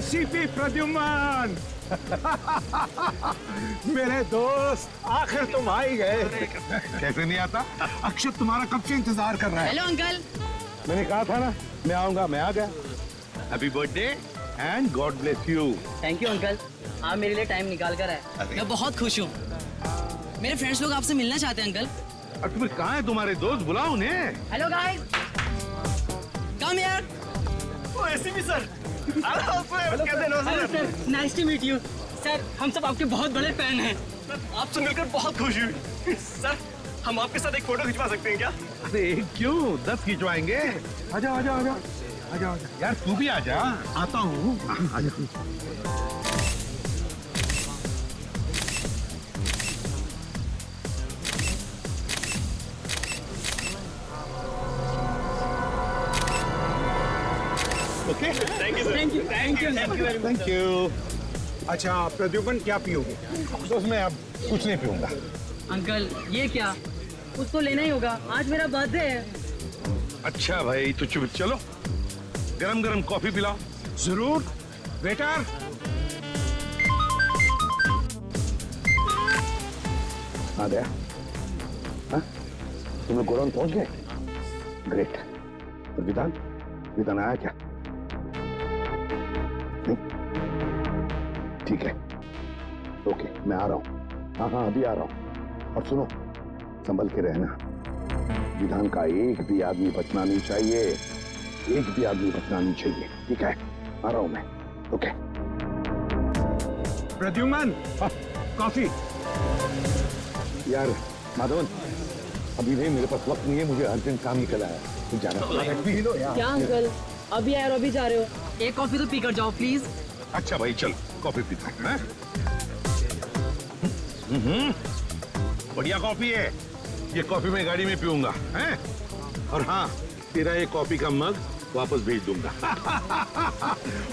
CP Pradyuman. मेरे दोस्त, आखिर तुम आ ही गए। कैसे नहीं आता? अक्षत तुम्हारा कब से इंतजार कर रहा है। Hello uncle. मैंने कहा था ना मैं आऊंगा, मैं आ गया। Happy birthday and God bless you. Thank you uncle, आप मेरे लिए टाइम निकाल कर आए। मैं बहुत खुश हूँ। मेरे फ्रेंड्स लोग आपसे मिलना चाहते हैं अंकल। और तुम्हें कहाँ है तुम्हारे दोस्त? बुलाओ उन्हें। Hello guys, come here. ओ एसीपी सर, कैसे हो sir? Nice to meet you sir. हम सब आपके बहुत बड़े फैन हैं। आपसे मिलकर बहुत खुशी हुई। सर, हम आपके साथ एक फोटो खिंचवा सकते हैं क्या? अरे क्यों, 10 खिंचवाएंगे। आजा आजा आजा आजा आजा यार, तू भी आजा। आता हूँ, आजा। Okay, thank you sir. Thank you very much. Thank you. अच्छा प्रद्युमन, क्या पियोगे? दोस्त मैं अब कुछ नहीं पीऊंगा। अंकल ये क्या, कुछ तो लेना ही होगा, आज मेरा बर्थडे है। अच्छा भाई तो चुप चलो, गरम गरम कॉफी पिलाओ। जरूर। वेटर, आ गया। हाँ? तुम्हें गोरन पहुंच गए? ग्रेट। और विधान, विधान आया क्या? नहीं? ठीक है, ओके मैं आ रहा हूँ। हाँ हाँ अभी आ रहा हूँ। और सुनो, संभल के रहना। विधान का एक भी आदमी बचना नहीं चाहिए, एक भी आदमी बचना नहीं चाहिए, ठीक है? आ रहा हूँ मैं, ओके। प्रद्युमन, कॉफी। यार माधवन, अभी नहीं, मेरे पास वक्त नहीं है, मुझे अर्जेंट काम निकल आया, तुम जाना। पी लो यार। क्या अंकल, अभी आए और अभी जा रहे हो? एक कॉफी तो पी कर जाओ प्लीज। अच्छा भाई चल, कॉफी पीते हैं। बढ़िया कॉफी है ये, कॉफी मैं गाड़ी में पीऊंगा हैं? और हाँ, तेरा ये कॉफी का मग वापस भेज दूंगा।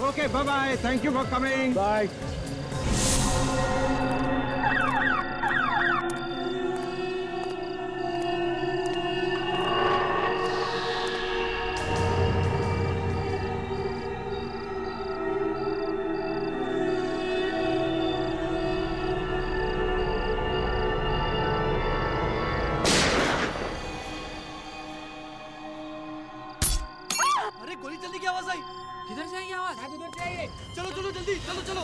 Okay bye bye, thank you for coming. Bye. अरे गोली चलने की आवाज आई। किधर से आई आवाज? उधर से आई। चलो चलो जल्दी, चलो चलो।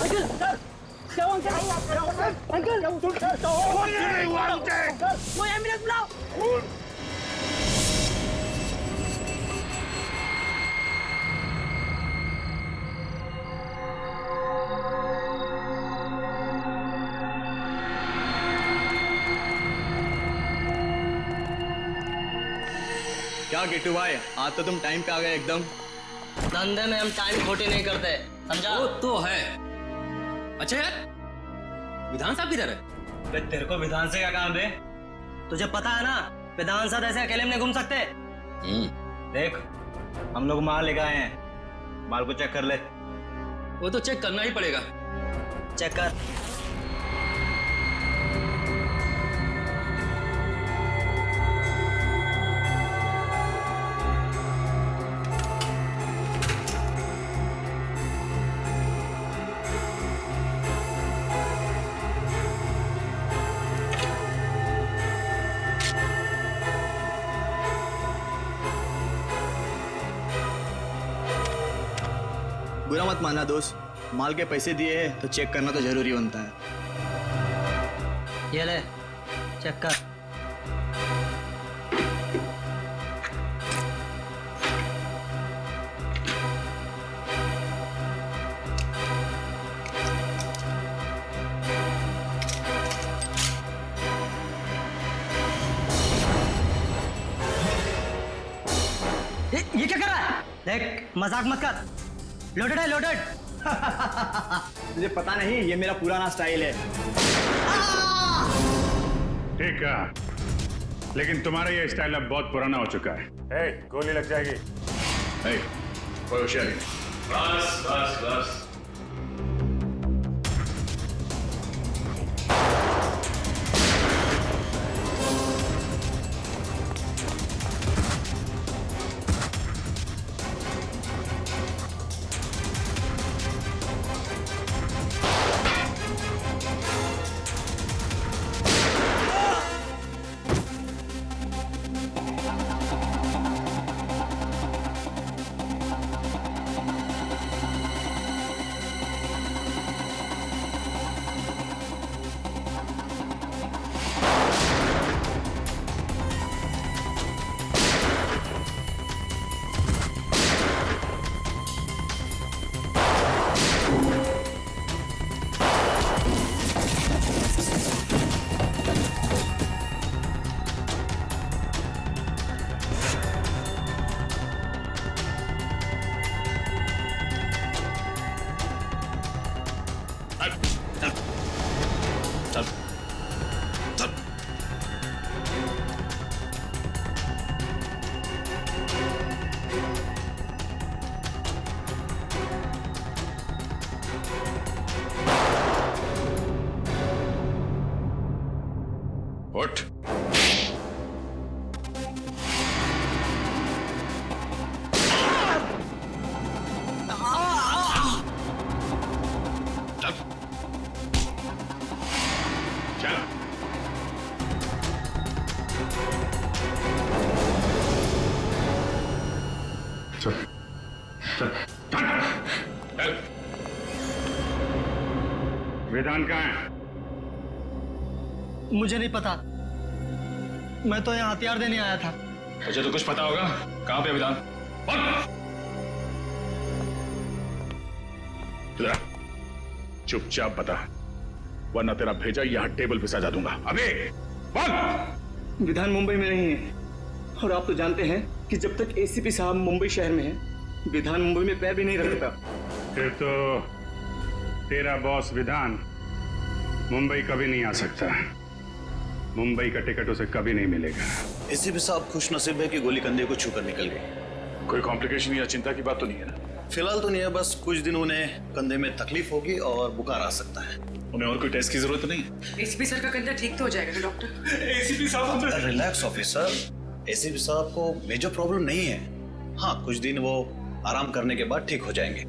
अंकल सर, क्या हुआ अंकल? अंकल वो एम्बुलेंस बुलाओ। क्या गेटू भाई, आज तो तुम टाइम पे आ गए एकदम। धंधे में हम टाइम खोटी नहीं करते, समझा? वो तो है। अच्छा यार, विधान साहब किधर है? बे तेरे को विधान से क्या काम है? तुझे पता है ना, विधान साहब ऐसे अकेले में नहीं घूम सकते। देख, हम लोग माल लेकर आए हैं, माल को चेक कर ले। वो तो चेक करना ही पड़ेगा। चेक कर। बुरा मत मानना दोस्त, माल के पैसे दिए हैं तो चेक करना तो जरूरी बनता है। ये ले, चेक कर। ये क्या कर रहा है? देख, मजाक मत कर। लोडेड है, लोडेड। मुझे पता नहीं, ये मेरा पुराना स्टाइल है। ठीक है, लेकिन तुम्हारा ये स्टाइल अब बहुत पुराना हो चुका है। गोली लग जाएगी। कोई होशियारी। बस बस बस। चल चल चल चल चल। वेदांत कहाँ है? मुझे नहीं पता, मैं तो यहाँ हथियार देने आया था। मुझे तो कुछ पता होगा। कहाँ पे विधान? चुपचाप बता, वरना तेरा भेजा यहाँ टेबल पे सजा दूंगा। अबे बोल। विधान मुंबई में नहीं है, और आप तो जानते हैं कि जब तक एसीपी साहब मुंबई शहर में है, विधान मुंबई में पैर भी नहीं रखता। फिर तो तेरा बॉस विधान मुंबई कभी नहीं आ सकता। मुंबई का टिकट उसे कभी नहीं मिलेगा। एसीपी साहब खुशनसीब है कि गोली कंधे को छूकर निकल गई। कोई कॉम्प्लिकेशन या चिंता की बात तो नहीं है ना? फिलहाल तो नहीं है, बस कुछ दिन उन्हें कंधे में तकलीफ होगी और बुखार आ सकता है। उन्हें और कोई टेस्ट की जरूरत नहीं? एसीपी सर का कंधा ठीक तो हो जाएगा ना डॉक्टर? एसीपी साहब रिलैक्स ऑफिसर, एसीपी साहब को मेजर प्रॉब्लम नहीं है। हाँ, कुछ दिन वो आराम करने के बाद ठीक हो जाएंगे।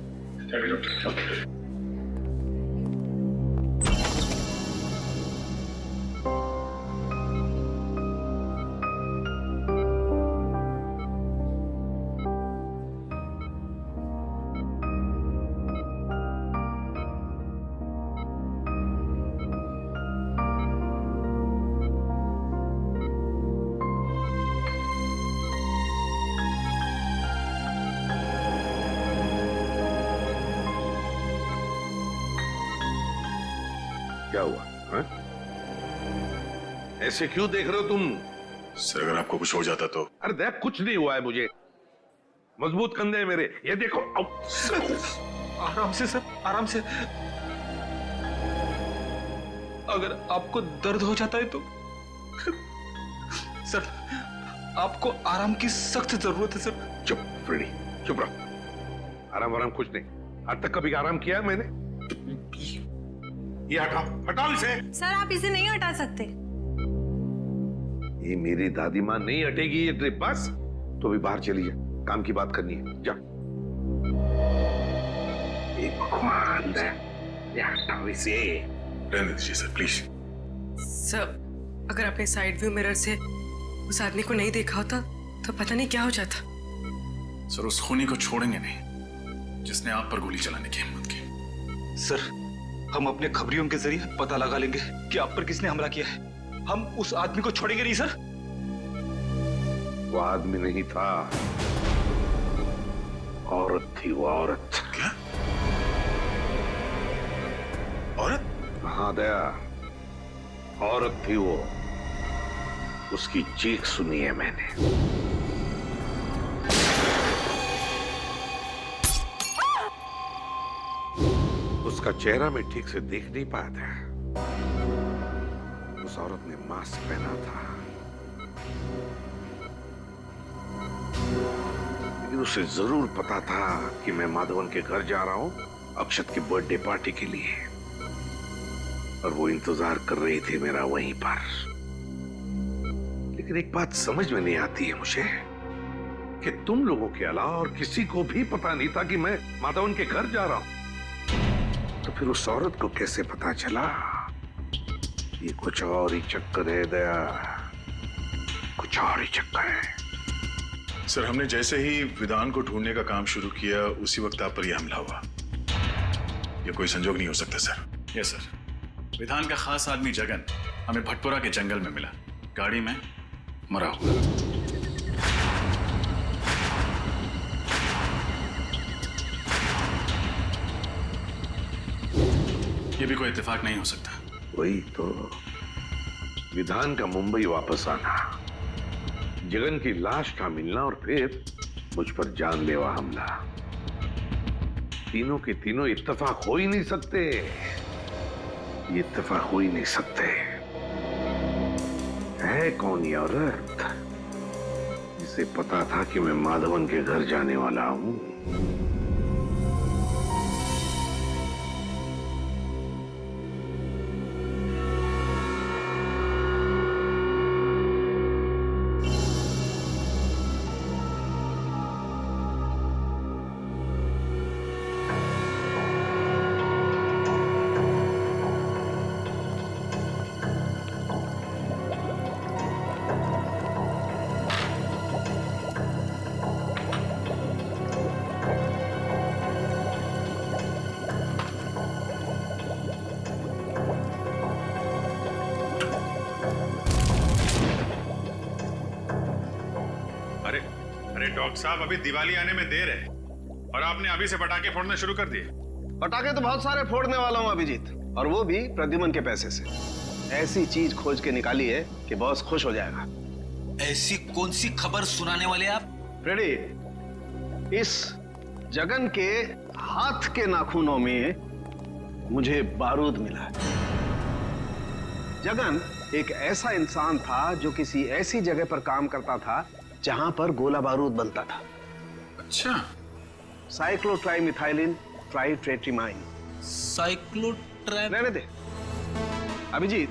क्या हुआ हा? ऐसे क्यों देख रहे हो तुम? सर, अगर आपको कुछ हो जाता तो? अरे देख, कुछ नहीं हुआ है मुझे। मजबूत कंधे हैं मेरे, ये देखो। आराम से सर, आराम से। अगर आपको दर्द हो जाता है तो सर, आपको आराम की सख्त जरूरत है सर। चुप फ्रेडी, चुप रहो। आराम आराम कुछ नहीं। आज तक कभी आराम किया है मैंने? ये हटाओ, हटाओ इसे। सर आप इसे नहीं हटा सकते। ये मेरी दादी माँ नहीं हटेगी ये ट्रिप। बस तो भी बाहर चली जा, काम की बात करनी है। जा। ये भगवान है, ये हटाओ इसे। रहने दीजिए सर, प्लीज। सर अगर आपने साइड व्यू मिरर से उस आदमी को नहीं देखा होता तो पता नहीं क्या हो जाता। सर, उस खूनी को छोड़ेंगे नहीं जिसने आप पर गोली चलाने की हिम्मत की। सर, हम अपने खबरियों के जरिए पता लगा लेंगे कि आप पर किसने हमला किया है। हम उस आदमी को छोड़ेंगे नहीं सर। वो आदमी नहीं था, औरत थी वो औरत। क्या? औरत? हाँ दया, औरत थी वो। उसकी चीख सुनी है मैंने। उसका चेहरा मैं ठीक से देख नहीं पाया था। उस औरत ने मास्क पहना था, लेकिन उसे जरूर पता था कि मैं माधवन के घर जा रहा हूं अक्षत की बर्थडे पार्टी के लिए, और वो इंतजार कर रही थी मेरा वहीं पर। लेकिन एक बात समझ में नहीं आती है मुझे कि तुम लोगों के अलावा और किसी को भी पता नहीं था कि मैं माधवन के घर जा रहा हूं। तो फिर उस औरत को कैसे पता चला? ये कुछ और ही चक्कर है दया, कुछ और ही चक्कर है। सर, हमने जैसे ही विधान को ढूंढने का काम शुरू किया उसी वक्त आप पर यह हमला हुआ। यह कोई संजोग नहीं हो सकता सर। यस सर, विधान का खास आदमी जगन हमें भटपुरा के जंगल में मिला, गाड़ी में मरा हुआ। यह भी कोई इत्तेफाक नहीं हो सकता। वही तो, विधान का मुंबई वापस आना, जगन की लाश का मिलना और फिर मुझ पर जानलेवा हमला। तीनों के तीनों इत्तेफाक हो ही नहीं सकते। ये इत्तेफाक हो ही नहीं सकते। है कौन ये औरत जिसे पता था कि मैं माधवन के घर जाने वाला हूं? अरे डॉक्टर साहब, अभी दिवाली आने में देर है और आपने अभी से पटाखे फोड़ने शुरू कर दिए। पटाखे तो बहुत सारे फोड़ने वाला हूँ अभिजीत, और वो भी प्रद्युमन के पैसे से। ऐसी चीज खोज के निकाली है कि बॉस खुश हो जाएगा। ऐसी कौन सी खबर सुनाने वाले आप? फ्रेडी, इस जगन के हाथ के नाखूनों में मुझे बारूद मिला है। जगन एक ऐसा इंसान था जो किसी ऐसी जगह पर काम करता था जहां पर गोला बारूद बनता था। अच्छा। साइक्लोट्राइमिथाइलिन ट्राइट्रेट्रिमाइन। रहने दे अभिजीत,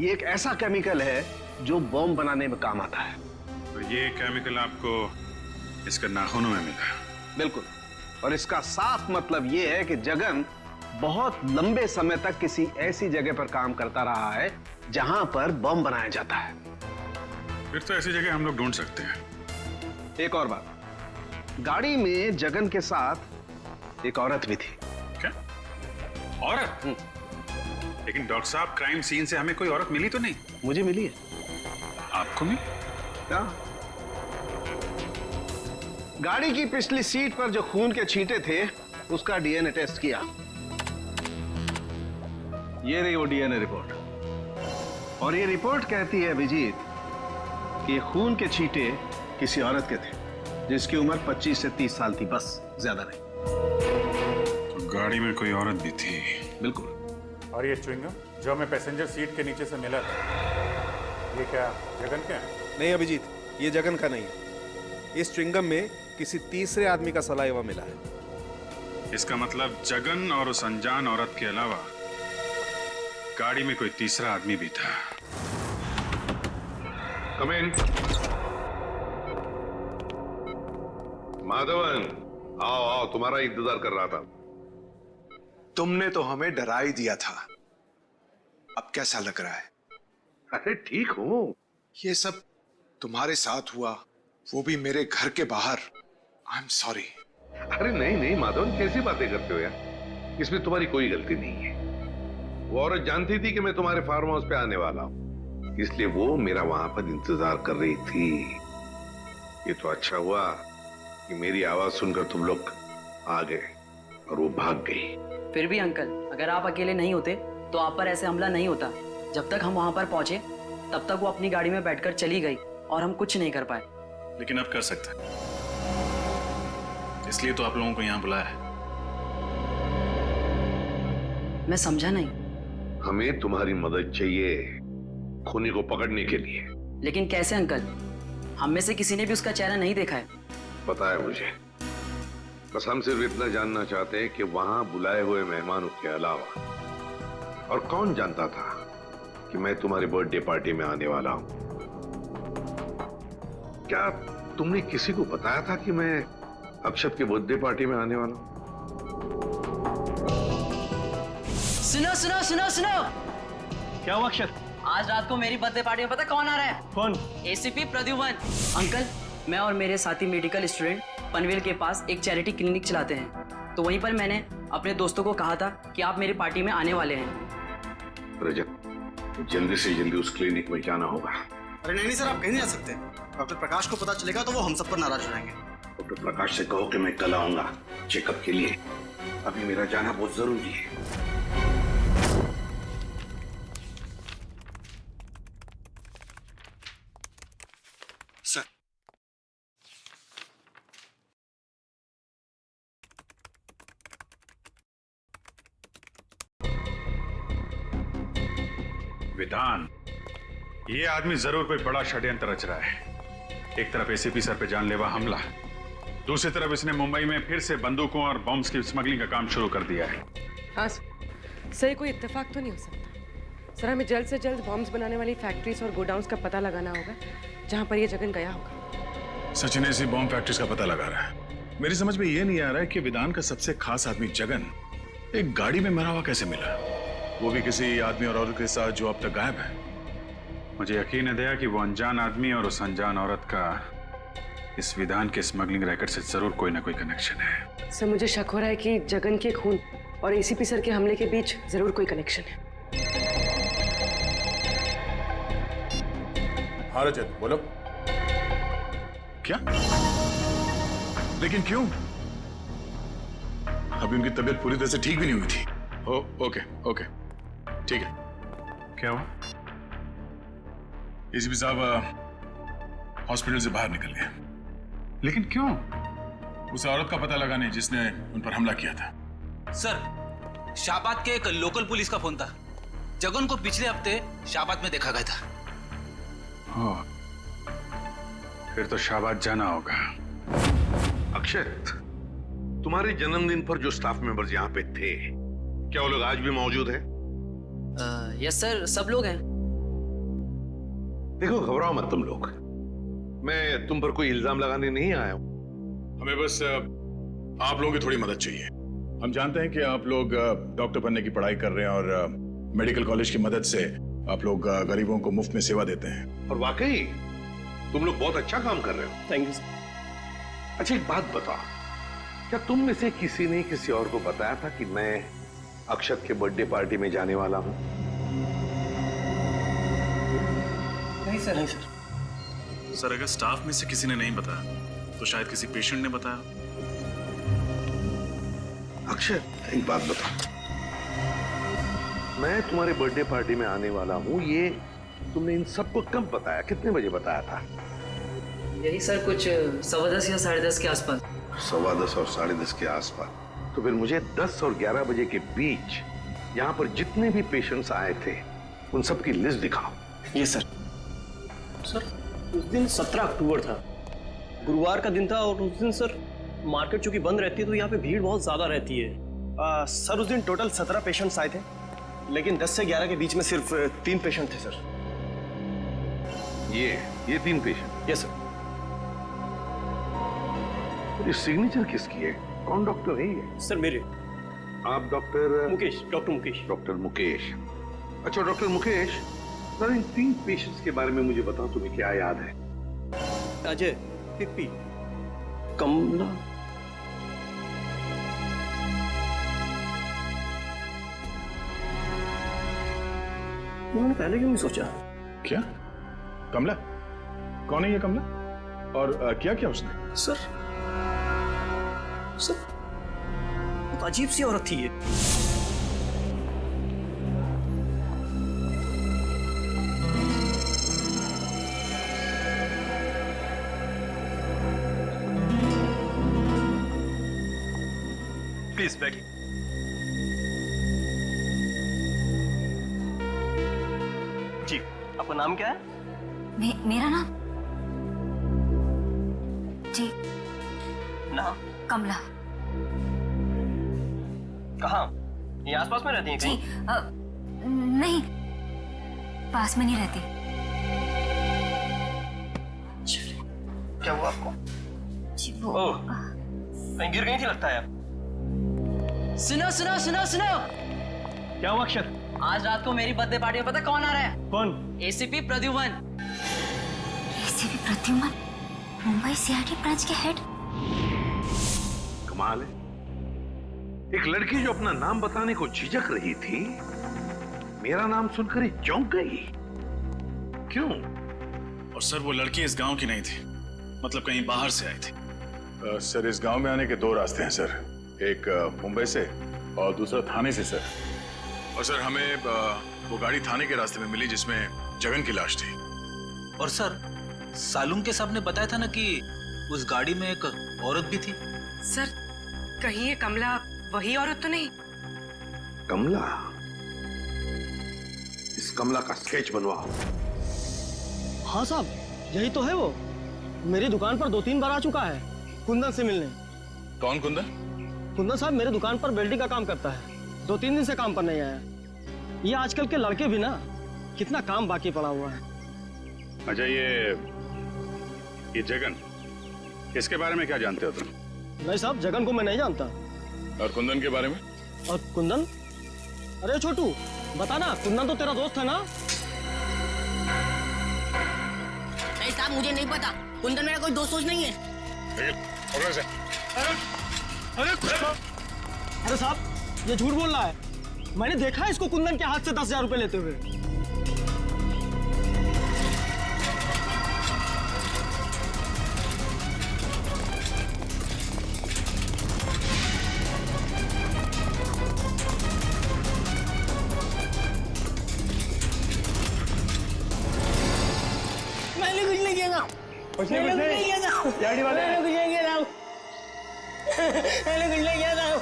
ये एक ऐसा केमिकल है जो बॉम्ब बनाने में काम आता है। तो ये केमिकल आपको इसके नाखूनों में मिला? बिल्कुल, और इसका साफ मतलब ये है कि जगन बहुत लंबे समय तक किसी ऐसी जगह पर काम करता रहा है जहां पर बम बनाया जाता है। फिर तो ऐसी जगह हम लोग ढूंढ सकते हैं। एक और बात, गाड़ी में जगन के साथ एक औरत भी थी। क्या औरत? लेकिन डॉक्टर साहब, क्राइम सीन से हमें कोई औरत मिली तो नहीं? मुझे मिली है। आपको मिली? क्या? गाड़ी की पिछली सीट पर जो खून के छींटे थे उसका डीएनए टेस्ट किया। ये रही वो डीएनए रिपोर्ट, और ये रिपोर्ट कहती है अभिजीत कि ये खून के छींटे किसी औरत के थे जिसकी उम्र 25 से 30 साल थी, बस, ज्यादा नहीं। तो गाड़ी में कोई औरत भी थी? बिल्कुल। और ये च्युइंगम जो हमें पैसेंजर सीट के नीचे से मिला था, ये क्या जगन का है? नहीं अभिजीत, ये जगन का नहीं है। इस च्युइंगम में किसी तीसरे आदमी का सलाइवा मिला है। इसका मतलब जगन और उस अनजान औरत के अलावा गाड़ी में कोई तीसरा आदमी भी था। कम इन। माधवन, आओ आओ, तुम्हारा इंतजार कर रहा था। तुमने तो हमें डरा ही दिया था। अब कैसा लग रहा है? अरे ठीक हूं। ये सब तुम्हारे साथ हुआ, वो भी मेरे घर के बाहर। I am sorry. अरे नहीं नहीं माधवन, कैसी बातें करते हो यार, इसमें तुम्हारी कोई गलती नहीं है। वो औरत जानती थी कि मैं तुम्हारे फार्म हाउस पे आने वाला हूं, इसलिए वो मेरा वहां पर इंतजार कर रही थी। ये तो अच्छा हुआ कि मेरी आवाज सुनकर तुम लोग आ गए और वो भाग गई। फिर भी अंकल, अगर आप अकेले नहीं होते तो आप पर ऐसे हमला नहीं होता। जब तक हम वहां पर पहुंचे तब तक वो अपनी गाड़ी में बैठकर चली गई और हम कुछ नहीं कर पाए। लेकिन अब कर सकते हैं, इसलिए तो आप लोगों को यहाँ बुलाया है। मैं समझा नहीं। हमें तुम्हारी मदद चाहिए खूनी को पकड़ने के लिए। लेकिन कैसे अंकल? हम में से किसी ने भी उसका चेहरा नहीं देखा है। पता है मुझे, बस हम सिर्फ इतना जानना चाहते हैं कि वहां बुलाए हुए मेहमानों के अलावा और कौन जानता था कि मैं तुम्हारी बर्थडे पार्टी में आने वाला हूं। क्या तुमने किसी को बताया था कि मैं अक्षत के बर्थडे पार्टी में आने वाला हूं? सुनो सुनो सुनो सुनो। क्या हुआ अक्षत? आज रात को मेरी बर्थडे पार्टी में पता कौन आ रहा है? कौन? एसीपी प्रद्युमन। अंकल, मैं और मेरे साथी मेडिकल स्टूडेंट पनवेल के पास एक चैरिटी क्लिनिक चलाते हैं, तो वहीं पर मैंने अपने दोस्तों को कहा था कि आप मेरी पार्टी में आने वाले हैं। रजत, जल्दी से जल्दी उस क्लिनिक में जाना होगा। अरे नहीं सर, आप कहीं नहीं जा सकते। डॉक्टर प्रकाश को पता चलेगा तो वो हम सब पर नाराज हो जाएंगे। डॉक्टर प्रकाश से कहो कि मैं कल आऊंगा चेकअप के लिए। अभी मेरा जाना बहुत जरूरी है। सर, विधान, ये आदमी जरूर कोई बड़ा षड्यंत्र रच रहा है। एक तरफ एसीपी सर पे जानलेवा हमला, दूसरी तरफ इसने मुंबई में फिर से बंदूकों और बॉम्ब्स की स्मगलिंग का काम शुरू कर दिया है। हाँ सर, कोई इत्तेफाक तो नहीं हो सकता। सर, हमें जल्द से जल्द बॉम्ब्स बनाने वाली फैक्ट्रीज और गोडाउन्स का पता लगाना होगा जहां पर ये जगन गया होगा। सचिन ऐसी बॉम्ब फैक्ट्रीज का पता लगा रहा है। मेरी समझ में ये नहीं आ रहा है कि विधान का सबसे खास आदमी जगन एक गाड़ी में मरा हुआ कैसे मिला, वो भी किसी आदमी और औरत के साथ जो अब तक गायब है। मुझे यकीन है दया कि वो अनजान आदमी और उस अनजान औरत का इस विधान के स्मगलिंग रैकेट से जरूर कोई ना कोई कनेक्शन है। सर, मुझे शक हो रहा है कि जगन के खून और एसीपी सर के हमले के बीच जरूर कोई कनेक्शन है। हाँ रजत, बोलो। क्या? लेकिन क्यों? अभी उनकी तबीयत पूरी तरह से ठीक भी नहीं हुई थी। ओके ओके ठीक है। क्या हुआ? एसीपी साहब हॉस्पिटल से बाहर निकल गए। लेकिन क्यों? उस औरत का पता लगाने जिसने उन पर हमला किया था। सर, शाहबाद के एक लोकल पुलिस का फोन था। जगन को पिछले हफ्ते शाहबाद में देखा गया था। हाँ, फिर तो शाहबाद जाना होगा। अक्षत, तुम्हारे जन्मदिन पर जो स्टाफ मेंबर्स यहाँ पे थे, क्या वो लोग आज भी मौजूद हैं? यस सर, सब लोग हैं। देखो, घबराओ मत तुम लोग। मैं तुम पर कोई इल्जाम लगाने नहीं आया हूं। हमें बस आप लोगों की थोड़ी मदद चाहिए। हम जानते हैं कि आप लोग डॉक्टर बनने की पढ़ाई कर रहे हैं और मेडिकल कॉलेज की मदद से आप लोग गरीबों को मुफ्त में सेवा देते हैं। और वाकई तुम लोग बहुत अच्छा काम कर रहे हो। Thank you sir. अच्छा, एक बात बताओ, क्या तुम में से किसी ने किसी और को बताया था कि मैं अक्षत के बर्थडे पार्टी में जाने वाला हूं? नहीं सर, नहीं सर। सर, अगर स्टाफ में से किसी ने नहीं बताया तो शायद किसी पेशेंट ने बताया। अक्षत, एक बात बताओ, मैं तुम्हारे बर्थडे पार्टी में आने वाला हूं, ये तुमने इन सबको कब बताया? कितने बजे बताया था? यही सर, कुछ 10:15 या 10:30 के आसपास। 10:15 और 10:30 के आसपास। तो फिर मुझे 10 और 11 बजे के बीच यहाँ पर जितने भी पेशेंट्स आए थे उन सब की लिस्ट दिखाओ। ये सर। सर, उस दिन 17 अक्टूबर था, गुरुवार का दिन था, और उस दिन सर मार्केट चूंकि बंद रहती है तो यहाँ पे भीड़ बहुत ज्यादा रहती है। सर, उस दिन टोटल 17 पेशेंट्स आए थे, लेकिन 10 से 11 के बीच में सिर्फ 3 पेशेंट थे सर। ये 3 पेशेंट? Yes sir. ये सिग्नेचर किसकी है? कौन डॉक्टर है ये? सर, मेरे। आप doctor Mukesh, doctor Mukesh. Doctor Mukesh. अच्छा डॉक्टर मुकेश, सर इन 3 पेशेंट्स के बारे में मुझे बताओ, तुम्हें क्या याद है? अजय, पिप्पी, कमला। उन्होंने पहले क्यों नहीं सोचा? क्या? कमला? कौन है ये कमला? और क्या किया उसने? सर, बहुत अजीब सी औरत थी ये। प्लीज बैठ। जी, आपका नाम क्या है? मेरा नाम? जी, नाम? कमला। कहाँ? ये आसपास में रहती हैं कहीं? नहीं, पास में नहीं रहती। क्या हुआ आपको? जी, वो ओह, कहीं गिर गई थी लगता है आप। सुनो सुनो सुनो सुनो, क्या हुआ अक्षर? आज रात को मेरी बर्थडे पार्टी में पता कौन आ रहा है? कौन? ACP Pradyuman. ACP Pradyuman, Mumbai CID branch के हेड। कमाल है, एक लड़की जो अपना नाम बताने को झिझक रही थी, मेरा नाम सुनकर ही चौंक गई। क्यों? और सर, वो लड़की इस गांव की नहीं थी, मतलब कहीं बाहर से आई थी। सर, इस गांव में आने के 2 रास्ते हैं सर, एक मुंबई से और दूसरा थाने से सर। और सर, हमें वो गाड़ी थाने के रास्ते में मिली जिसमें जगन की लाश थी। और सर, सालूम के साहब ने बताया था ना कि उस गाड़ी में एक औरत भी थी। सर, कहीं ये कमला वही औरत तो नहीं? कमला? इस कमला का स्केच बनवाओ। हाँ साहब, यही तो है वो। मेरी दुकान पर 2-3 बार आ चुका है कुंदन से मिलने। कौन कुंदन? कुंदन साहब मेरे दुकान पर वेल्डिंग का काम करता है, 2-3 दिन से काम पर नहीं आया। ये आजकल के लड़के भी ना, कितना काम बाकी पड़ा हुआ है। अच्छा, ये जगन, इसके बारे में क्या जानते हो तुम? नहीं साहब, जगन को मैं नहीं जानता। और कुंदन के बारे में? और कुंदन? अरे छोटू, बताना, कुंदन तो तेरा दोस्त है ना? नहीं साहब, मुझे नहीं पता, कुंदन मेरा कोई दोस्त नहीं है। अरे साहब, ये झूठ बोल रहा है। मैंने देखा है इसको कुंदन के हाथ से 10,000 रुपए लेते हुए। नहीं जाओ, कुछ नहीं सीआईडी वाले कुछ नहीं जाओ, कुछ नहीं जाओ।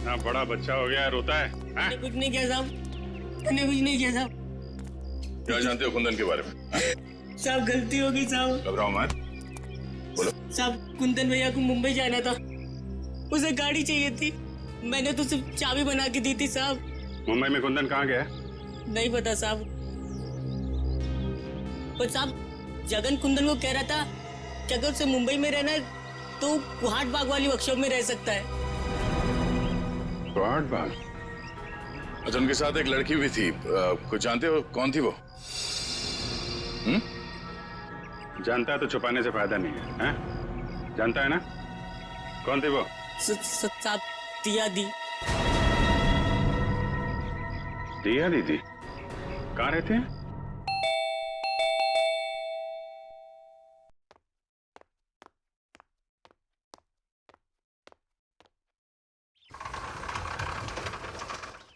ना बड़ा बच्चा हो गया रोता है। मैंने कुछ नहीं किया साहब, मैंने कुछ नहीं किया साहब। क्या जानते हो कुंदन के बारे में? साहब गलती हो गई साहब। घबराओ मत, बोलो। साहब कुंदन भैया को मुंबई जाना था, उसे गाड़ी चाहिए थी, मैंने तो सिर्फ चाबी बना के दी थी साहब। मुंबई में कुंदन कहाँ गया? नहीं पता साहब, पर साहब जगन कुंदन को कह रहा था कि अगर उसे मुंबई में रहना है तो कुहाट बाग वाली वर्कशॉप में रह सकता है। कुहाट बाग? अच्छा, उनके साथ एक लड़की भी थी, कुछ जानते हो कौन थी वो? जानता है तो छुपाने से फायदा नहीं है, हैं? जानता है ना कौन थी वो? साहब दिया दी। दिया दी थी? कहाँ रहते हैं?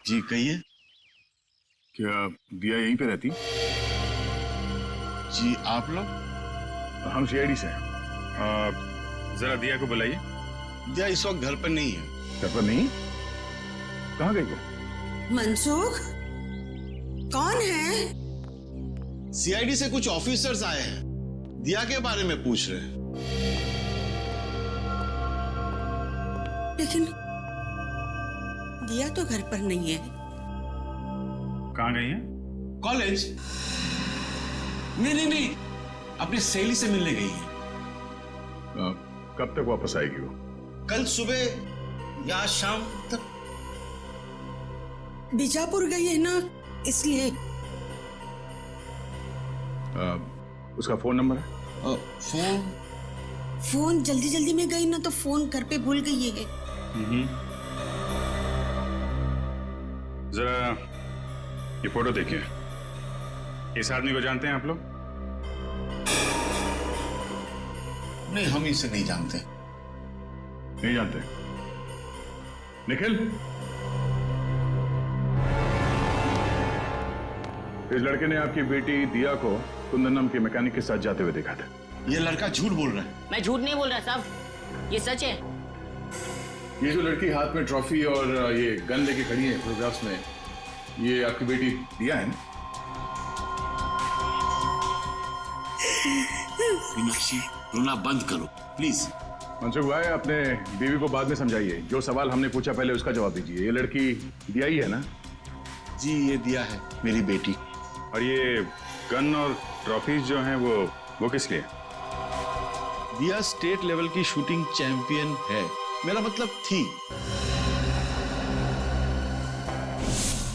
जी कहिए। क्या दिया यहीं पे रहती? जी आप लोग? हम सीआईडी से हैं। जरा दिया को बुलाइए। दिया इस वक्त घर पर नहीं है। घर पर नहीं? कहाँ गई वो? मनसुख, कौन है? सीआईडी से कुछ ऑफिसर्स आए हैं, दिया के बारे में पूछ रहे हैं। लेकिन दिया तो घर पर नहीं है। कहाँ गई है? कॉलेज? नहीं, अपनी सहेली से मिलने गई है। कब तक वापस आएगी वो? कल सुबह या शाम तक। बीजापुर गई है ना, इसलिए। उसका फोन नंबर है? फोन जल्दी में गई ना तो फोन घर पे भूल गई है। जरा ये फोटो देखिए। इस आदमी को जानते हैं आप लोग? नहीं, हम इसे नहीं जानते। नहीं जानते? निखिल, इस लड़के ने आपकी बेटी दिया को कुंदन नाम के मैकेनिक के साथ जाते हुए देखा था। ये लड़का झूठ बोल रहा है। मैं झूठ नहीं बोल रहा साहब, ये सच है। ये जो लड़की हाथ में ट्रॉफी और ये गन लेके खड़ी है फोटोग्राफ्स में, ये आपकी बेटी दिया है ना? मीनाक्षी, रोना बंद करो प्लीज। मनसुख भाई, अपने बीवी को बाद में समझाइए। जो सवाल हमने पूछा पहले उसका जवाब दीजिए। ये लड़की दिया ही है ना? जी, ये दिया है, मेरी बेटी। और ये गन और ट्रॉफीज जो हैं वो किस लिए? दिया स्टेट लेवल की शूटिंग चैंपियन है, मेरा मतलब थी।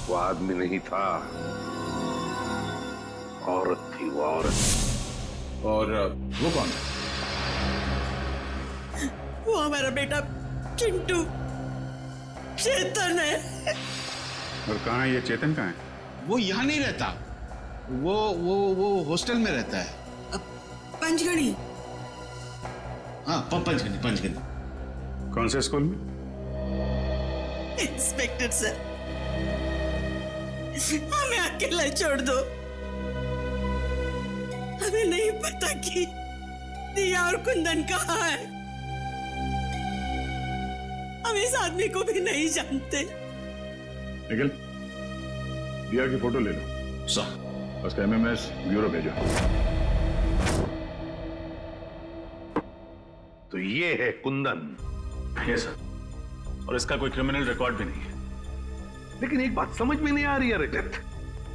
वो आदमी नहीं था, औरत थी वो औरत। और वो कौन है? वो हमारा बेटा चिंटू, चेतन है। और कहाँ है ये चेतन? कहाँ है वो? यहाँ नहीं रहता, वो हॉस्टल में रहता है। पंचगढ़ी। हाँ, पंचगढ़ी। कौन से स्कूल में? इंस्पेक्टर सर, हमें अकेला छोड़ दो। हमें नहीं पता कि दिया और कुंदन कहाँ है। हम इस आदमी को भी नहीं जानते। निखिल, दिया की फोटो ले लो। सर, उसका एमएमएस ब्यूरो भेजो। तो ये है कुंदन। ये सर, और इसका कोई क्रिमिनल रिकॉर्ड भी नहीं है। लेकिन एक बात समझ में नहीं आ रही है रजत,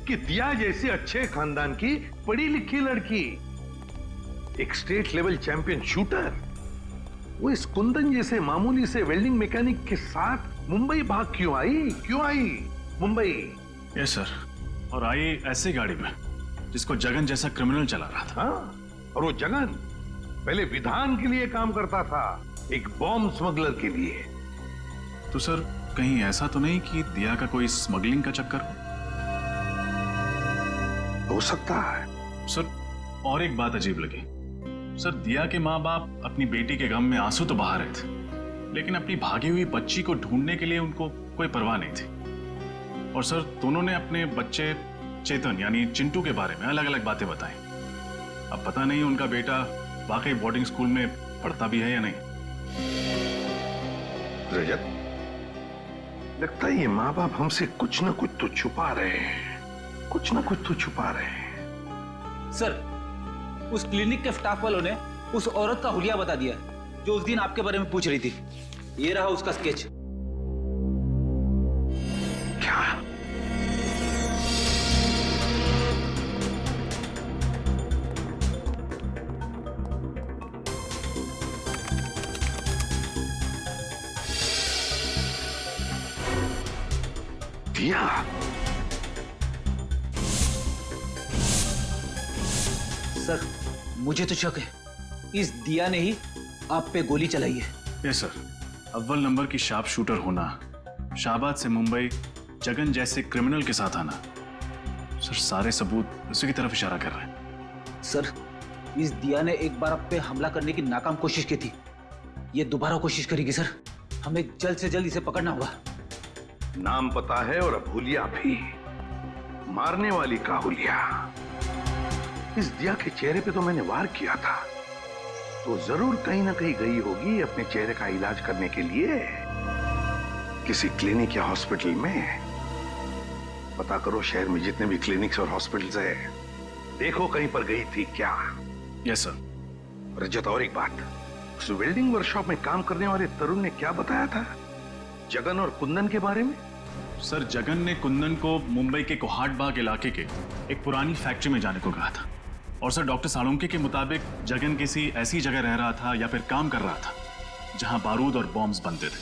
कि दिया जैसी अच्छे खानदान की पढ़ी लिखी लड़की, एक स्टेट लेवल चैंपियन शूटर, वो इस कुंदन जैसे मामूली से वेल्डिंग मैकेनिक के साथ मुंबई भाग क्यों आई मुंबई? यस सर, और आई ऐसी गाड़ी में जिसको जगन जैसा क्रिमिनल चला रहा था। हाँ, और वो जगन पहले विधान के लिए काम करता था, एक बॉम्ब स्मगलर के लिए। तो सर, कहीं ऐसा तो नहीं कि दिया का कोई स्मगलिंग का चक्कर हो सकता है सर। और एक बात अजीब लगी सर, दिया के माँ बाप अपनी बेटी के गम में आंसू तो बहा रहे थे, लेकिन अपनी भागी हुई बच्ची को ढूंढने के लिए उनको कोई परवाह नहीं थी। और सर, दोनों ने अपने बच्चे चेतन यानी चिंटू के बारे में अलग अलग बातें बताई। अब पता नहीं उनका बेटा वाकई बोर्डिंग स्कूल में पढ़ता भी है या नहीं। रजत, लगता है ये माँ बाप हमसे कुछ ना कुछ तो छुपा रहे हैं, कुछ ना कुछ तो छुपा रहे हैं। सर, उस क्लिनिक के स्टाफ वालों ने उस औरत का हुलिया बता दिया जो उस दिन आपके बारे में पूछ रही थी। ये रहा उसका स्केच। क्या? दिया? सर, मुझे तो शक है इस दिया ने ही आप पे गोली चलाई है। यस सर, अव्वल नंबर की शार्प शूटर होना, शाहबाद से मुंबई जगन जैसे क्रिमिनल के साथ आना, सर सारे सबूत उसी की तरफ इशारा कर रहे हैं। सर, इस दिया ने एक बार आप पे हमला करने की नाकाम कोशिश की थी, ये दोबारा कोशिश करेगी सर। हमें जल्द से जल्द इसे पकड़ना होगा। नाम पता है और अब हुलिया भी, मारने वाली का हुलिया। इस दिया के चेहरे पे तो मैंने वार किया था, तो जरूर कहीं ना कहीं गई होगी अपने चेहरे का इलाज करने के लिए किसी क्लिनिक या हॉस्पिटल में। पता करो शहर में जितने भी क्लिनिक्स और हॉस्पिटल्स है, देखो कहीं पर गई थी क्या। Yes sir. रजत, और एक बात, उस वेल्डिंग वर्कशॉप में काम करने वाले तरुण ने क्या बताया था जगन और कुंदन के बारे में? सर, जगन ने कुंदन को मुंबई के कोहाट बाग इलाके के एक पुरानी फैक्ट्री में जाने को कहा था। और सर, डॉक्टर सालुंके के मुताबिक जगन किसी ऐसी जगह रह रहा था या फिर काम कर रहा था जहां बारूद और बॉम्ब्स बनते थे।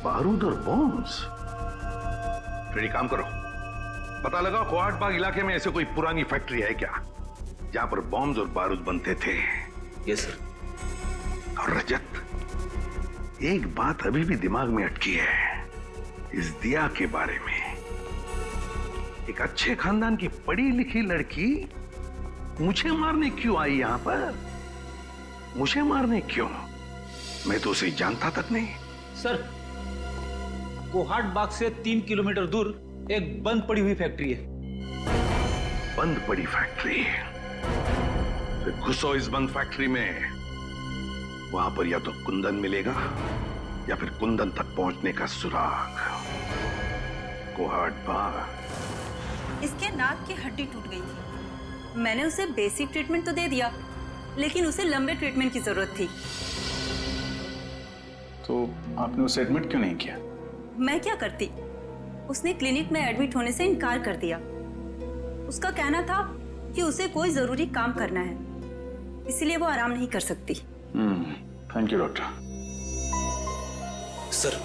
बारूद और बॉम्ब्स? फिर एक काम करो, पता लगाओ कोहाट बाग इलाके में ऐसे कोई पुरानी फैक्ट्री है क्या जहां पर बॉम्ब्स और बारूद बनते थे। Yes sir. और रजत, एक बात अभी भी दिमाग में अटकी है इस दिया के बारे में। एक अच्छे खानदान की पढ़ी लिखी लड़की मुझे मारने क्यों आई यहां पर? मुझे मारने क्यों? मैं तो उसे जानता तक नहीं। सर, कोहाट बाग से 3 किलोमीटर दूर एक बंद पड़ी हुई फैक्ट्री है। बंद पड़ी फैक्ट्री? फिर घुसो इस बंद फैक्ट्री में, वहां पर या तो कुंदन मिलेगा या फिर कुंदन तक पहुंचने का सुराग। कोहाट बाग। इसके नाक की हड्डी टूट गई थी। मैंने उसे बेसिक ट्रीटमेंट तो दे दिया, लेकिन उसे लंबे ट्रीटमेंट की जरूरत थी। तो आपने उसे एडमिट क्यों नहीं किया? मैं क्या करती? उसने क्लिनिक में एडमिट होने से इनकार कर दिया। उसका कहना था कि उसे कोई जरूरी काम करना है, इसलिए वो आराम नहीं कर सकती। Thank you doctor. सर,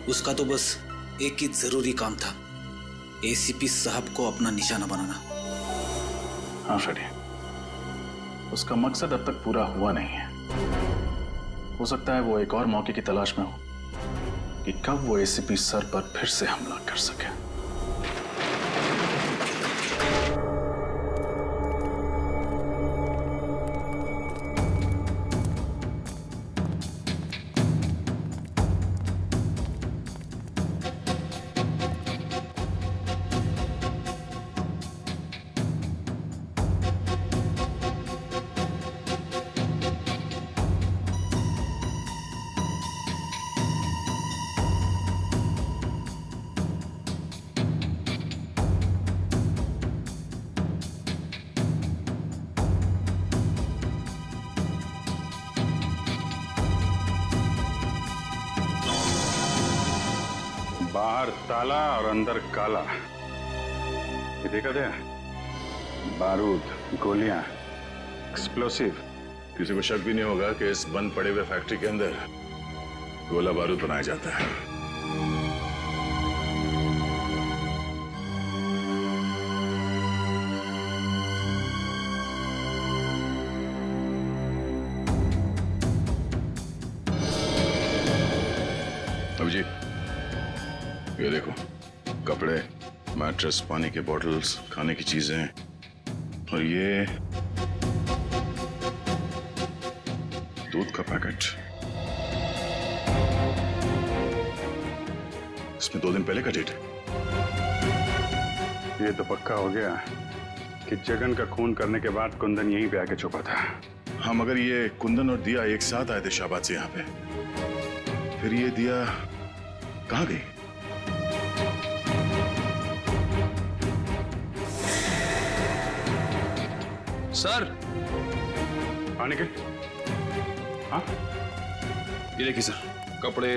उसका तो बस एक ही जरूरी काम था, एसीपी साहब को अपना निशाना बनाना। हाँ फ्रेडी, उसका मकसद अब तक पूरा हुआ नहीं है। हो सकता है वो एक और मौके की तलाश में हो कि कब वो एसीपी सर पर फिर से हमला कर सके। बाहर ताला और अंदर काला। ये देखा था? बारूद, गोलियां, एक्सप्लोसिव। किसी को शक भी नहीं होगा कि इस बंद पड़े हुए फैक्ट्री के अंदर गोला बारूद बनाया जाता है। अभिजीत, ये देखो, कपड़े, मैट्रेस, पानी के बॉटल्स, खाने की चीजें, और ये दूध का पैकेट। इस उसने 2 दिन पहले का डेट है। ये तो पक्का हो गया कि जगन का खून करने के बाद कुंदन यहीं पे आके छुपा था। हाँ, मगर ये कुंदन और दिया एक साथ आए थे शाहबाद से यहाँ पे, फिर ये दिया कहाँ गई? सर आने के हाँ ये देखिए सर, कपड़े,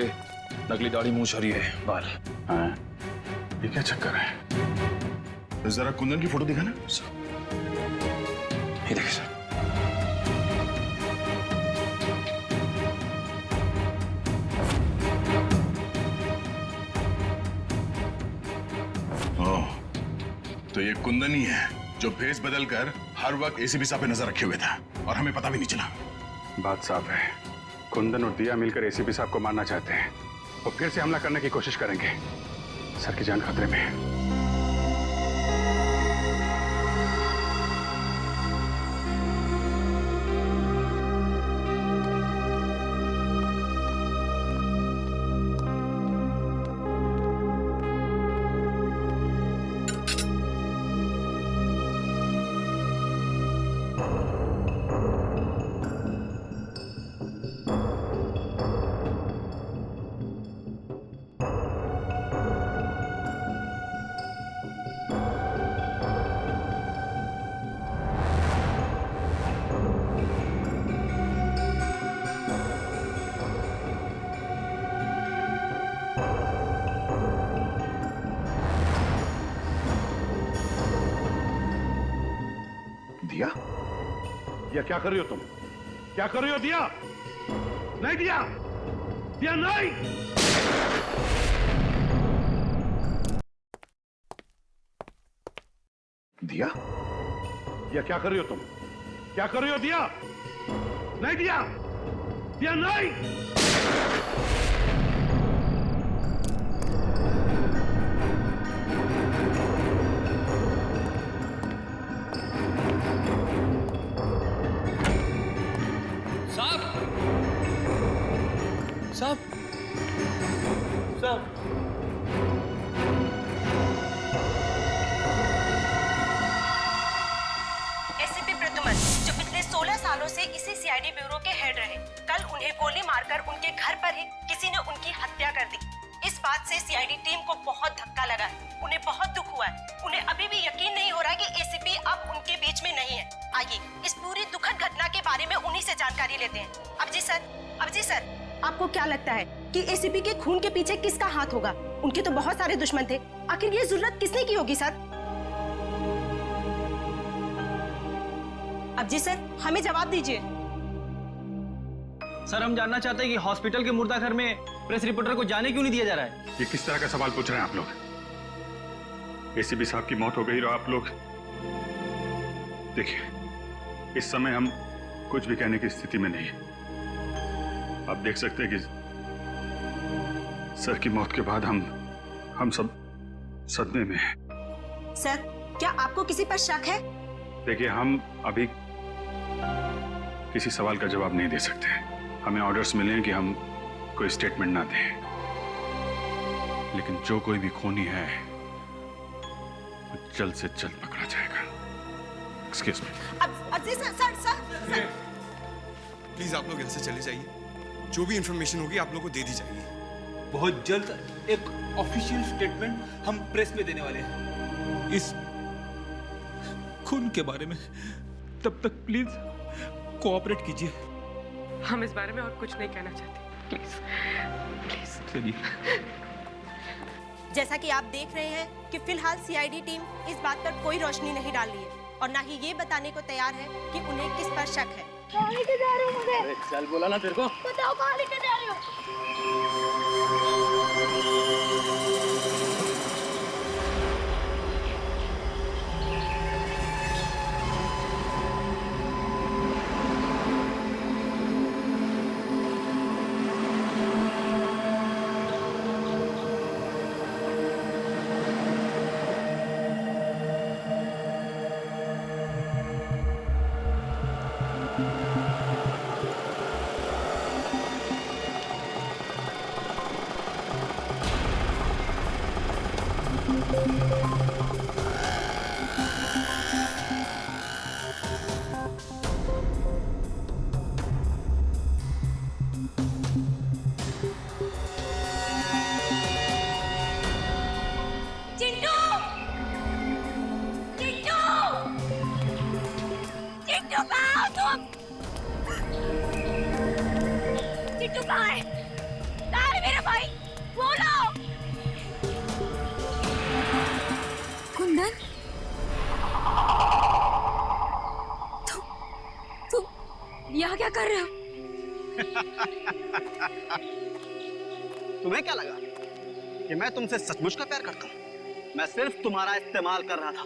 नकली दाढ़ी, मूंछ, है बाल। हाँ, ये क्या चक्कर है? जरा कुंदन की फोटो दिखाना। ये देखिए सर। ओह, तो ये कुंदन ही है जो भेस बदल कर हर वक्त एसीपी साहब पे नजर रखे हुए था और हमें पता भी नहीं चला। बात साफ है, कुंदन और दिया मिलकर एसीपी साहब को मारना चाहते हैं और फिर से हमला करने की कोशिश करेंगे। सर की जान खतरे में है। दिया? दिया क्या कर रही हो तुम? क्या कर रही हो दिया? नहीं दिया, दिया नहीं। दिया? दिया क्या कर रही हो तुम? क्या कर रही हो दिया? नहीं दिया, दिया नहीं। साहब, साहब, एसीपी प्रद्युमन, जो पिछले 16 सालों से इसी सीआईडी ब्यूरो के हेड रहे, कल उन्हें गोली मारकर उनके घर पर ही किसी ने उनकी हत्या कर दी। इस बात से सीआईडी टीम को बहुत धक्का लगा है, उन्हें बहुत दुख हुआ है। उन्हें अभी भी यकीन नहीं हो रहा कि एसीपी अब उनके बीच में नहीं है। आइए इस पूरी दुखद घटना के बारे में उन्हीं से जानकारी लेते हैं। अभिजीत सर, आपको क्या लगता है कि एसीपी के खून के पीछे किसका हाथ होगा? उनके तो बहुत सारे दुश्मन थे, आखिर ये जरूरत किसने की होगी सर? अभिजीत सर, हमें जवाब दीजिए। सर, हम जानना चाहते हैं कि हॉस्पिटल के मुर्दा घर में प्रेस रिपोर्टर को जाने क्यों नहीं दिया जा रहा है? ये किस तरह का सवाल पूछ रहे हैं आप लोग? एसीपी साहब की मौत हो गई और आप लोग देखिए, इस समय हम कुछ भी कहने की स्थिति में नहीं है। आप देख सकते हैं कि सर की मौत के बाद हम सब सदमे में हैं। सर, क्या आपको किसी पर शक है? देखिए, हम अभी किसी सवाल का जवाब नहीं दे सकते। हमें ऑर्डर्स मिले हैं कि हम कोई स्टेटमेंट ना दें, लेकिन जो कोई भी खूनी है वो जल्द से जल्द पकड़ा जाएगा। Excuse me. सर, प्लीज आप लोग यहाँ से चले जाइए। जो भी इंफॉर्मेशन होगी आप लोगों को दे दी जाएगी। बहुत जल्द एक ऑफिशियल स्टेटमेंट हम प्रेस में देने वाले हैं इस खून के बारे में। तब तक प्लीज कोऑपरेट कीजिए। हम इस बारे में और कुछ नहीं कहना चाहते, प्लीज। चलिए। जैसा कि आप देख रहे हैं कि फिलहाल सीआईडी टीम इस बात पर कोई रोशनी नहीं डाल रही है और ना ही ये बताने को तैयार है कि उन्हें किस पर शक है। कहाँ लेके जा रहे हो मुझे? चल, बोला ना तेरे को। बताओ कहाँ लेके जा रहे हो? चिट्टू कहाँ हो तुम? चिट्टू कहाँ है? कहाँ है मेरा भाई? बोलो। कुंदन, तुम यहाँ क्या कर रहे हो? तुम्हें क्या लगा कि मैं तुमसे सचमुच का प्यार करता हूँ? मैं सिर्फ तुम्हारा इस्तेमाल कर रहा था।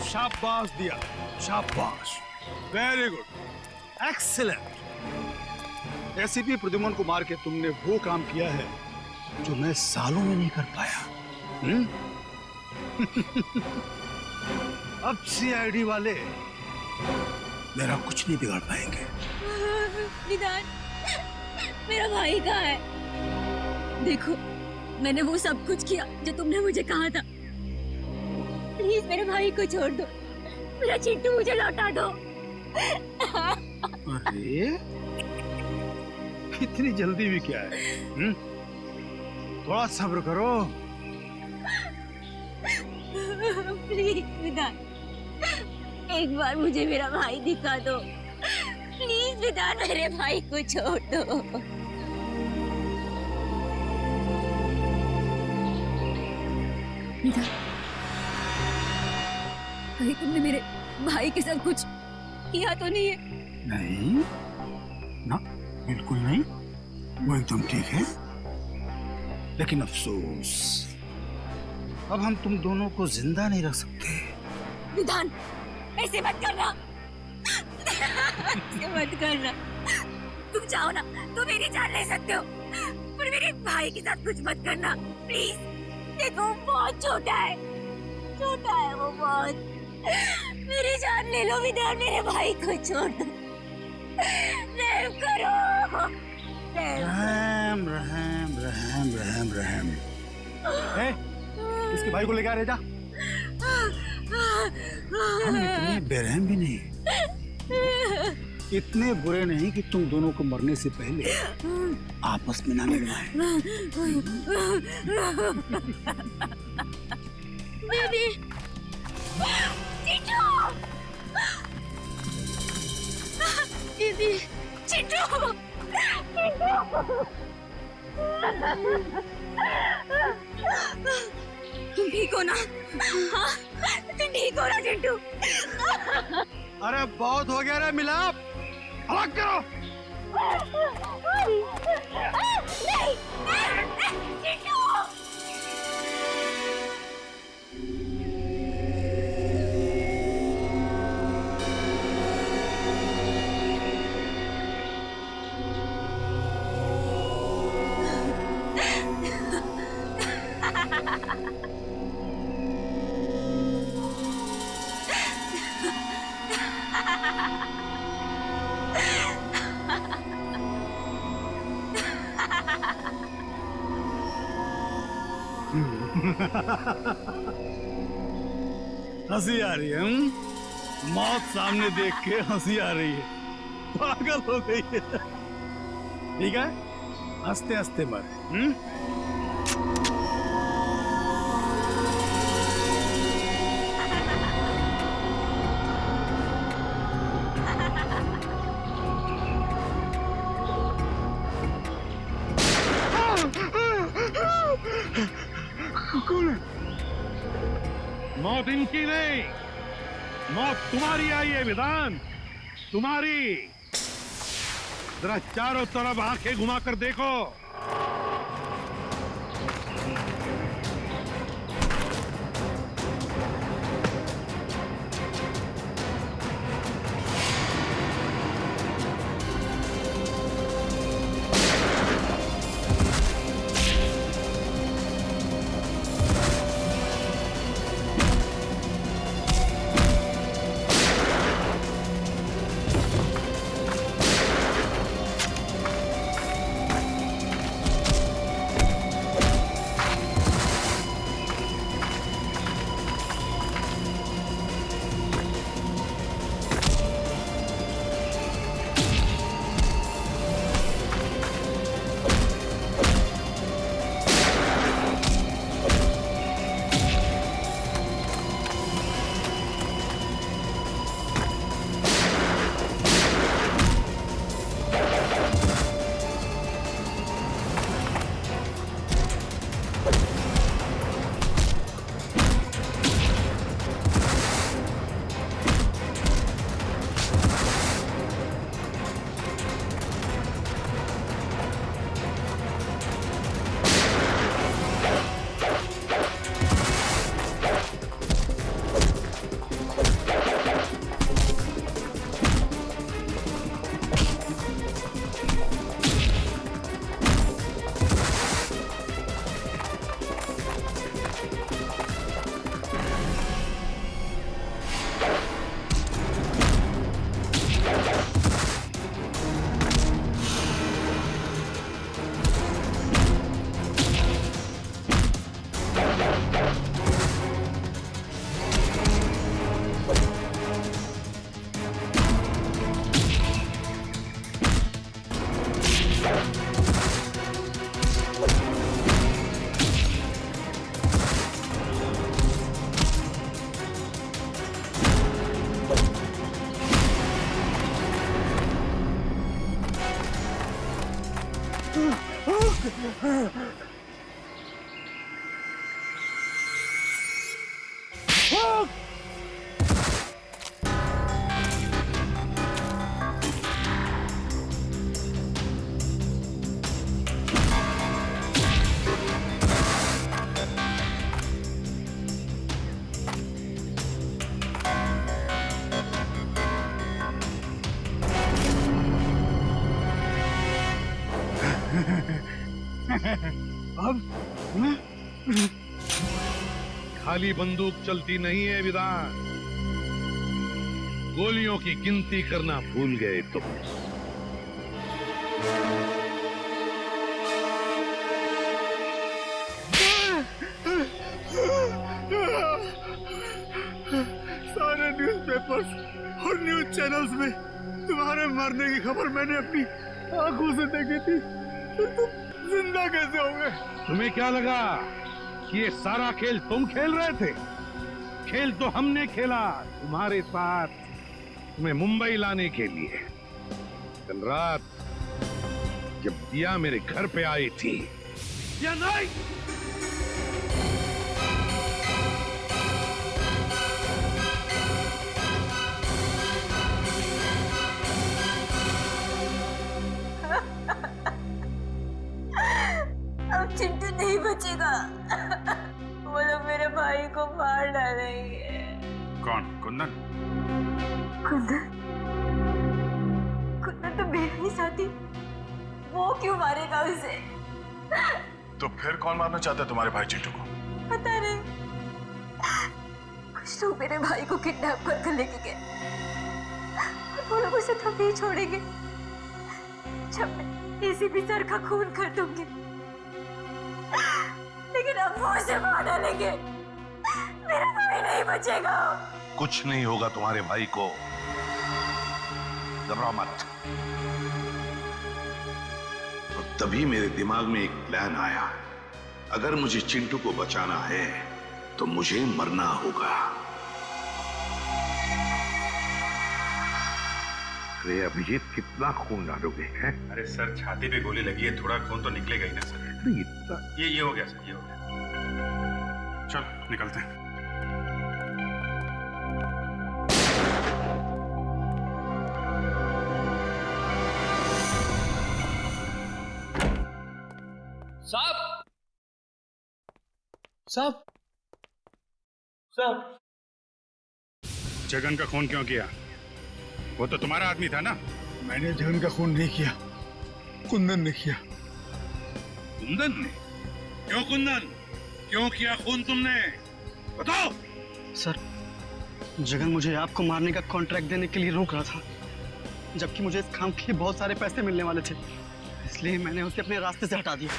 शाबाश दिया, शाबाश, very good, excellent. ACP Pradyuman को मार के तुमने वो काम किया है जो मैं सालों में नहीं कर पाया। अब सीआईडी वाले मेरा कुछ नहीं बिगाड़ पाएंगे। विधान, मेरा भाई कहाँ है? देखो, मैंने वो सब कुछ किया जो तुमने मुझे कहा था। प्लीज मेरे भाई को छोड़ दो, मेरा चिट्टू मुझे लौटा दो। अरे इतनी जल्दी भी क्या है? थोड़ा सब्र करो। प्लीज विधान, एक बार मुझे मेरा भाई दिखा दो। प्लीज विधान, मेरे भाई को छोड़ दो। विधान, कहीं तुमने मेरे भाई के साथ कुछ किया तो नहीं है? नहीं ना, बिल्कुल नहीं, वो एकदम ठीक है। लेकिन अफसोस, अब हम तुम दोनों को जिंदा नहीं रख सकते। विधान, ऐसे मत करना। ऐसे मत करना। तुम चाहो ना तो मेरी जान ले सकते हो, पर मेरे भाई के साथ कुछ मत करना प्लीज। देखो, वो बहुत छोटा है, छोटा है वो बहुत। मेरी जान ले लो विधान, मेरे भाई को छोड़ दो। रहम करो। रहम रहम रहम रहम रहम। इसके भाई को लेके आ रहे जा। हम इतने बेरहम भी नहीं, इतने बुरे नहीं कि तुम दोनों को मरने से पहले आपस में ना लड़वाएं। बेबी, चिट्टू, दीदी, चिट्टू, तुम ठीक हो ना? हाँ, तुम ठीक हो ना चिट्टू? अरे बहुत हो गया रे मिलाप, अलग करो। नहीं, चिट्टू। हंसी आ रही है? मौत सामने देख के हंसी आ रही है, पागल हो गई है। ठीक है, हंसते हंसते मर। मौत इनकी नहीं, मौत तुम्हारी आई है विधान, तुम्हारी। जरा चारों तरफ आंखें घुमाकर देखो। अब खाली बंदूक चलती नहीं है विधान, गोलियों की गिनती करना भूल गए तुम। सारे न्यूज़पेपर्स और न्यूज़ चैनल्स में तुम्हारे मरने की खबर मैंने अपनी आंखों से देखी थी, तो तुम जिंदा कैसे हो गए? तुम्हें क्या लगा कि ये सारा खेल तुम खेल रहे थे? खेल तो हमने खेला तुम्हारे साथ, तुम्हें मुंबई लाने के लिए। कल रात जब दिया मेरे घर पे आई थी या नहीं? अब चिंटू नहीं बचेगा। वो लोग मेरे भाई को मार डालेंगे। कौन? कुंदन? कुंदन? कुंदन तो मेरा ही साथी, वो क्यों मारेगा उसे? तो फिर कौन मारना चाहता है तुम्हारे भाई चिंटू को? पता नहीं, कुछ लोग मेरे भाई को किडनैप कर लेके गए। वो लोग उसे तभी छोड़ेंगे जब मैं एसीपी सर का खून कर दूंगी। लेकिन अब वो उसे मार डालेंगे, मेरा भाई नहीं बचेगा। कुछ नहीं होगा तुम्हारे भाई को, घबराओ मत। और तभी मेरे दिमाग में एक प्लान आया, अगर मुझे चिंटू को बचाना है तो मुझे मरना होगा। अरे अभिजीत, कितना खून डालोगे हैं? अरे सर, छाती पे गोली लगी है, थोड़ा खून तो निकलेगा ही ना सर। ये हो गया सर, ये हो गया। चल निकलते हैं। साहब, साहब, साहब, जगन का खून क्यों किया? वो तो तुम्हारा आदमी था ना? मैंने जगन का खून नहीं किया, कुंदन ने किया। कुंदन ने? क्यों कुंदन? क्यों किया खून तुमने? बताओ। सर, जगन मुझे आपको मारने का कॉन्ट्रैक्ट देने के लिए रोक रहा था, जबकि मुझे इस काम के लिए बहुत सारे पैसे मिलने वाले थे, इसलिए मैंने उसे अपने रास्ते से हटा दिया।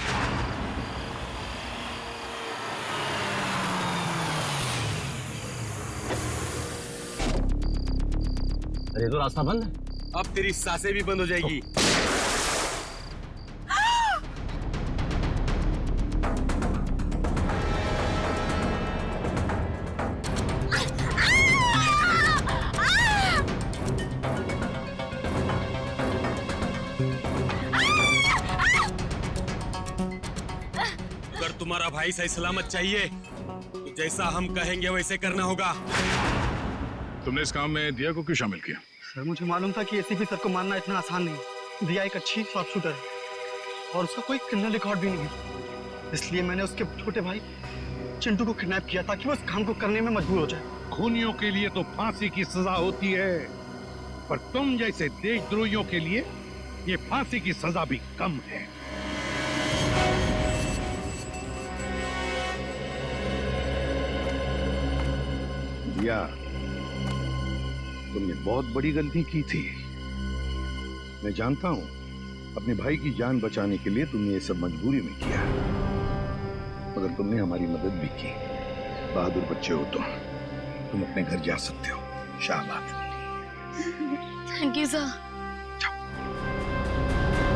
अरे तो रास्ता बंद है। अब तेरी सांसें भी बंद हो जाएगी। अगर तुम्हारा भाई सही सलामत चाहिए तो जैसा हम कहेंगे वैसे करना होगा। तुमने इस काम में दिया को क्यों शामिल किया? सर, मुझे मालूम था कि एसीपी सर को मारना इतना आसान नहीं। दिया एक अच्छी शॉर्ट शूटर है और उसका कोई क्रिमिनल रिकॉर्ड भी नहीं है, इसलिए मैंने उसके छोटे भाई चिंटू को किडनैप किया ताकि वो इस काम को करने में मजबूर हो जाए। खूनियों के लिए तो फांसी की सजा होती है, पर तुम जैसे देशद्रोहियों के लिए ये फांसी की सजा भी कम है। दिया, तुमने बहुत बड़ी गलती की थी। मैं जानता हूं, अपने भाई की जान बचाने के लिए तुमने ये सब मजबूरी में किया, मगर तुमने हमारी मदद भी की। बहादुर बच्चे हो तुम अपने घर जा सकते हो। शाबाश। Thank you sir.